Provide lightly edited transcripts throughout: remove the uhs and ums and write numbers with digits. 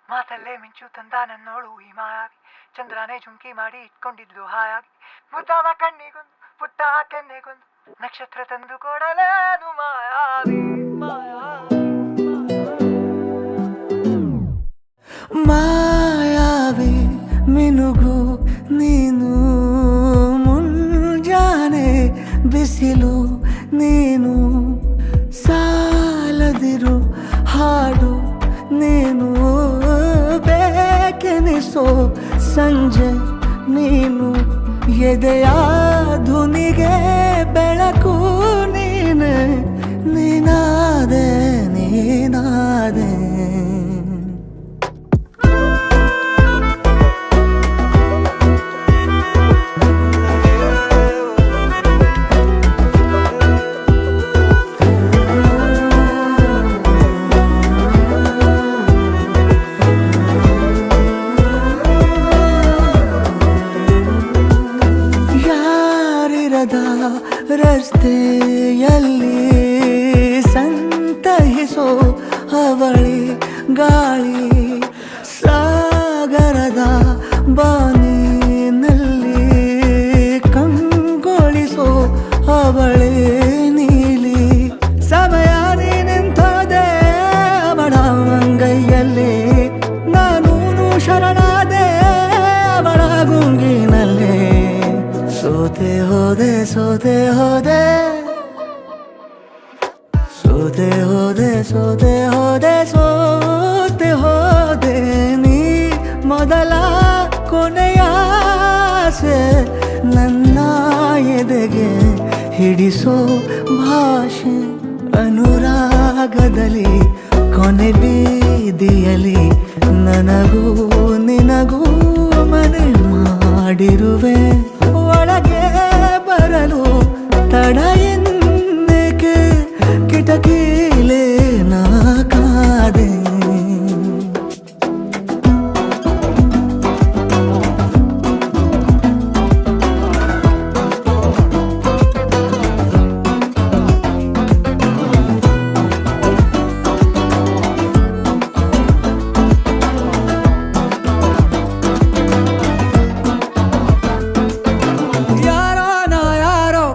ಮಾತಲ್ಲೇ ಮಿಂಚು ತಂದ ನನ್ನೋಳು ಈ ಮಾಯಾವಿ, ಚಂದ್ರನೇ ಜುಂಕಿ ಮಾಡಿ ಇಟ್ಕೊಂಡಿದ್ಲು ಹಾಯಾಗಿ, ಮುದ್ದಾದ ಕಣ್ಣಿಗೊಂದು ಪುಟ್ಟ ಕೆನ್ನೆಗೊಂದು ನಕ್ಷತ್ರ ತಂದು ಕೊಡಲೇನು ಮಾಯಾವಿ ಮಾಯಾವಿ ಮಿನುಗು ನೀನು, ಮುಂಜಾನೆ ಬಿಸಿಲು ನೀನು, ಸಾಲದಿರು ಹಾಡು ನೀನು, ಬೇಕೆನಿಸೋ ಸಂಜೆ ನೀನು, ಎದೆಯ ಧುನಿಗೆ ಬೆಳಕು ನೀನೆ, ನೀನಾದೆ ನೀನಾದೆ. ರಸ್ತೆಯಲ್ಲಿ ಸಂತಹಿಸೋ ಅವಳಿ ಗಾಳಿ, ಸಾಗರದ ಬಾನಿನಲ್ಲಿ ಕಂಗೊಳಿಸೋ ಅವಳೆ ನೀಲಿ, ಸಮಯ ನಿಂತೋದೆ ಅವಳ ಅಂಗೈಯಲ್ಲಿ, ನಾನು ಶರಣಾದೆ ಅವಳ ಗುಂಗಿನಲ್ಲಿ, ಸೋತೆ ಹೋದೆ ಸೋತೆ ಹೋದೆ ಸೋತೆ ಹೋದೆ ಸೋತೆ ಹೋದೆ ಸೋತೆ ಹೋದೆ, ನೀ ಮೊದಲ ಕೊನೆಯ ಆಸೆ ನನ್ನ ಎದೆಗೆ ಹಿಡಿಸೋ ಭಾಷೆ, ಅನುರಾಗದಲ್ಲಿ ಕೊನೆ ಬೀದಿಯಲ್ಲಿ ನನಗೂ ನಿನಗೂ ಮನೆ ಮಾಡಿರುವೆ, ಒಳಗೆ ಬರಲು ತಡ ಎನ್ನೇಕೆ ಕಿಟಕಿಲೇ ನಾ ಕಾದೆ.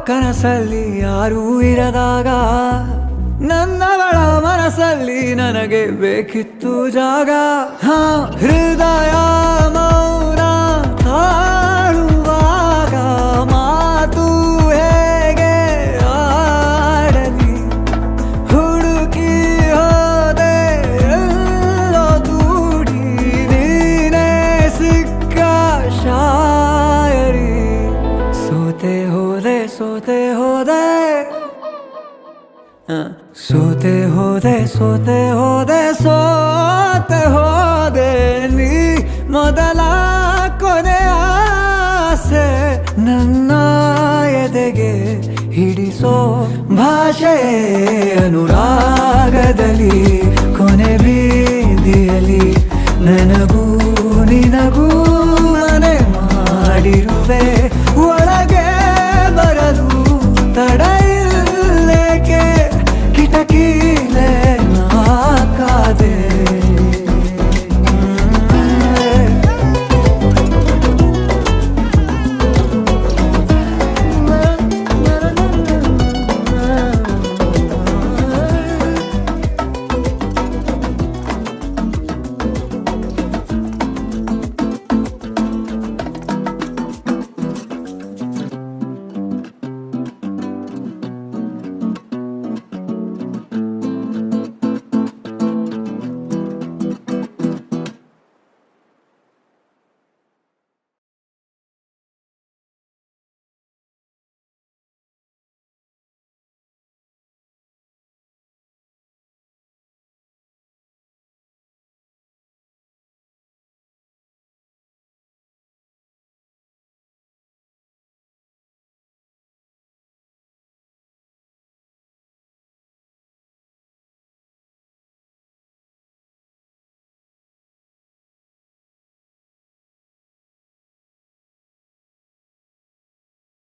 ಕನಸಲ್ಲಿ ಯಾರೂ ಇರದಾಗ ನನ್ನವಳ ಮನಸ್ಸಲ್ಲಿ ನನಗೆ ಬೇಕಿತ್ತು ಜಾಗ, ಹೃದಯ ಮೌನ ತಾಳುವಾಗ ಮಾತು ಹೇಗೆ ಆಡಲಿ, ಹುಡುಕಿ ಹೋದೆ ಎಲ್ಲೋ ದೂಡಿ ನೀನೇ ಸಿಕ್ಕ ಶಾಯರಿ, ಸೋತೆ ಹೋದೆ ಸೋತೆ ಹೋದೆ ಸೋತೆ ಹೋದೆ ಸೋತೆ ಹೋದೆ ಸೋತೆ ಹೋದೆ, ನೀ ಮೊದಲ ಕೊನೆ ಆಸೆ ನನ್ನ ಎದೆಗೆ ಹಿಡಿಸೋ ಭಾಷೆ, ಅನುರಾಗದಲ್ಲಿ ಕೊನೆ ಬೀದಿಯಲ್ಲಿ ನನಗೂ